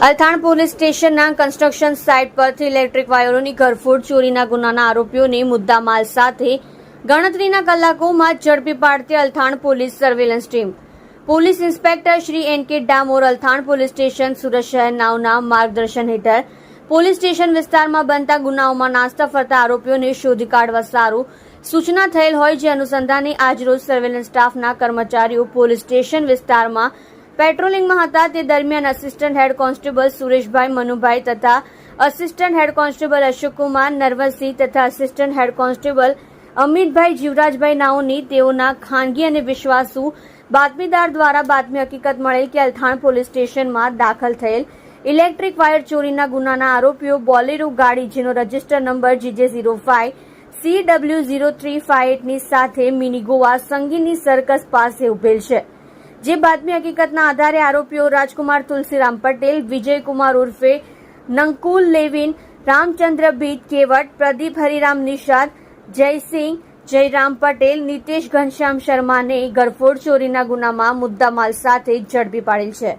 Althan police સ્ટેશનના construction site પરથી electric વાયરોની ઘરફોડ ચોરીના ગુનાના આરોપીઓને મુદ્દામાલ સાથે ગણતરીના કલાકોમાં ઝડપી પાડતી Althan police surveillance team. Police inspector Shri N K. Damor Althan police station Surat શહેર નાઓના માર્ગદર્શન હેઠળ પોલીસ સ્ટેશન વિસ્તારમાં બનતા ગુનાઓમાં નાસ્તા ફરતા આરોપીઓને શોધી કાઢવા સારું સૂચના થયેલ હોય, જે અનુસંધાને આજરોજ સર્વેલન્સ સ્ટાફના કર્મચારીઓ પોલીસ સ્ટેશન વિસ્તારમાં પેટ્રોલિંગમાં હતા. તે દરમિયાન assistant head constable Sureshbhai Manubhai તથા assistant head constable Ashokkumar Narvarsinh તથા assistant head constable Amitbhai Jivrajbhai નાઓની તેઓના ખાનગી અને વિશ્વાસુ બાતમીદાર દ્વારા બાતમી હકીકત મળેલ કે અલથાણ પોલીસ સ્ટેશનમાં દાખલ થયેલ ઇલેક્ટ્રિક વાયર ચોરીના ગુનાના આરોપીઓ બોલેરો ગાડી જેનો રજીસ્ટર નંબર GJ05 CW0358 ની સાથે મિની ગોવા સંગીની સર્કસ પાસે ઉભેલ છે. જે બાતમી હકીકતના આધારે આરોપીઓ રાજકુમાર તુલસીરામ પટેલ, વિજયકુમાર ઉર્ફે નંકુલ લેવિન, રામચંદ્ર બીજ કેવટ, પ્રદીપ હરિરામ નિષાદ, જયસિંહ જયરામ પટેલ, નિતેશ ઘનશ્યામ શર્માને ઘરફોડ ચોરીના ગુનામાં મુદ્દામાલ સાથે ઝડપી પાડેલ છે.